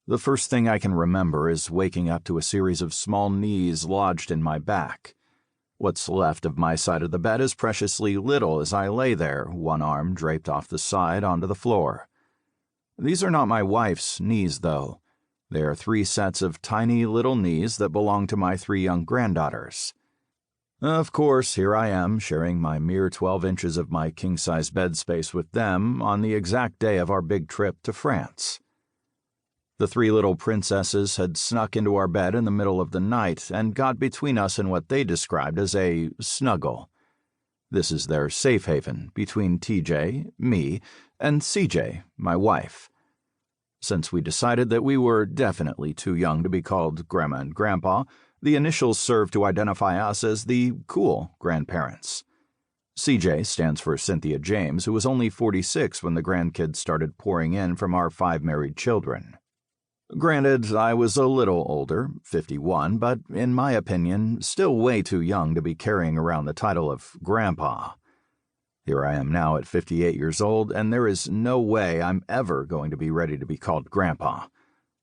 The first thing I can remember is waking up to a series of small knees lodged in my back. What's left of my side of the bed is preciously little as I lay there, one arm draped off the side onto the floor. These are not my wife's knees, though. They are 3 sets of tiny little knees that belong to my 3 young granddaughters. Of course, here I am, sharing my mere 12 inches of my king-size bed space with them on the exact day of our big trip to France. The 3 little princesses had snuck into our bed in the middle of the night and got between us in what they described as a snuggle. This is their safe haven between TJ, me, and CJ, my wife. Since we decided that we were definitely too young to be called Grandma and Grandpa, the initials serve to identify us as the cool grandparents. CJ stands for Cynthia James, who was only 46 when the grandkids started pouring in from our 5 married children. Granted, I was a little older, 51, but in my opinion, still way too young to be carrying around the title of Grandpa. Here I am now at 58 years old, and there is no way I'm ever going to be ready to be called Grandpa.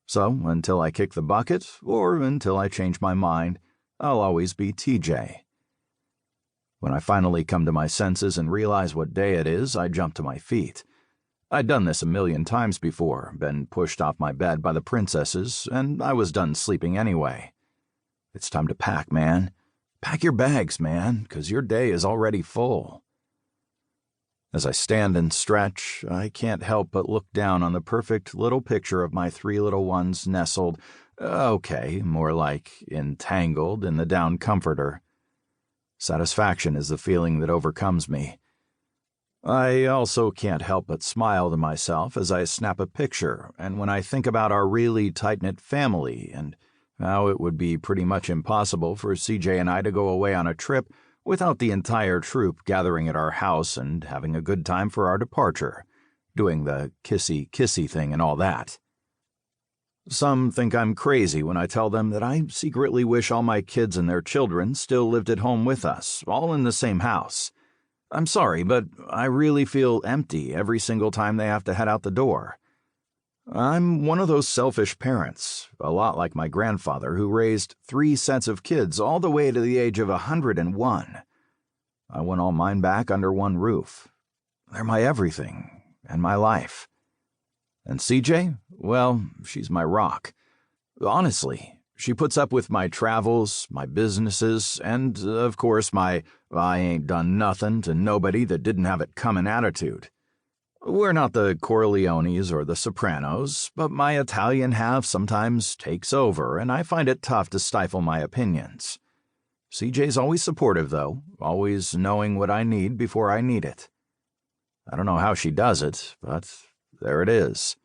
So, until I kick the bucket, or until I change my mind, I'll always be TJ. When I finally come to my senses and realize what day it is, I jump to my feet. I'd done this a million times before, been pushed off my bed by the princesses, and I was done sleeping anyway. It's time to pack, man. Pack your bags, man, 'cause your day is already full. As I stand and stretch, I can't help but look down on the perfect little picture of my 3 little ones nestled, more like entangled in the down comforter. Satisfaction is the feeling that overcomes me. I also can't help but smile to myself as I snap a picture, and when I think about our really tight-knit family and how it would be pretty much impossible for CJ and I to go away on a trip without the entire troop gathering at our house and having a good time for our departure, doing the kissy-kissy thing and all that. Some think I'm crazy when I tell them that I secretly wish all my kids and their children still lived at home with us, all in the same house. I'm sorry, but I really feel empty every single time they have to head out the door. I'm one of those selfish parents, a lot like my grandfather, who raised 3 sets of kids all the way to the age of 101. I want all mine back under one roof. They're my everything and my life. And CJ? Well, she's my rock. Honestly, she puts up with my travels, my businesses, and, of course, my I ain't done nothing to nobody that didn't have it comin' attitude. We're not the Corleones or the Sopranos, but my Italian half sometimes takes over, and I find it tough to stifle my opinions. CJ's always supportive, though, always knowing what I need before I need it. I don't know how she does it, but there it is.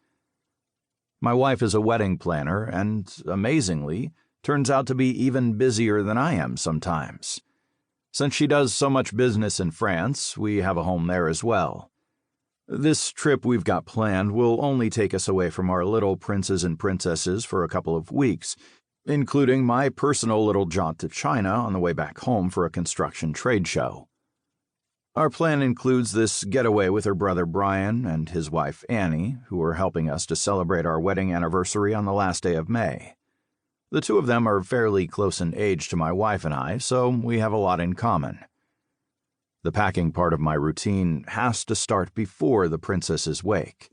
My wife is a wedding planner and, amazingly, turns out to be even busier than I am sometimes. Since she does so much business in France, we have a home there as well. This trip we've got planned will only take us away from our little princes and princesses for a couple of weeks, including my personal little jaunt to China on the way back home for a construction trade show. Our plan includes this getaway with her brother Brian and his wife Annie, who are helping us to celebrate our wedding anniversary on the last day of May. The 2 of them are fairly close in age to my wife and I, so we have a lot in common. The packing part of my routine has to start before the princess's wake.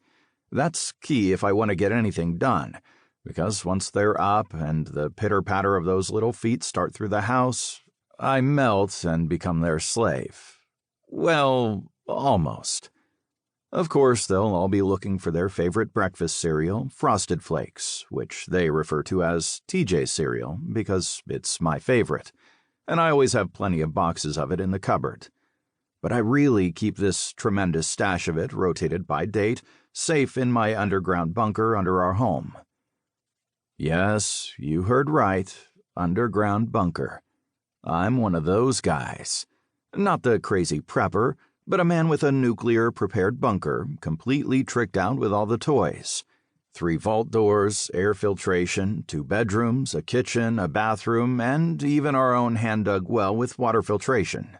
That's key if I want to get anything done, because once they're up and the pitter-patter of those little feet start through the house, I melt and become their slave. Well, almost. Of course, they'll all be looking for their favorite breakfast cereal, Frosted Flakes, which they refer to as TJ cereal because it's my favorite, and I always have plenty of boxes of it in the cupboard. But I really keep this tremendous stash of it, rotated by date, safe in my underground bunker under our home. Yes, you heard right, underground bunker. I'm one of those guys. Not the crazy prepper, but a man with a nuclear-prepared bunker, completely tricked out with all the toys. 3 vault doors, air filtration, 2 bedrooms, a kitchen, a bathroom, and even our own hand-dug well with water filtration.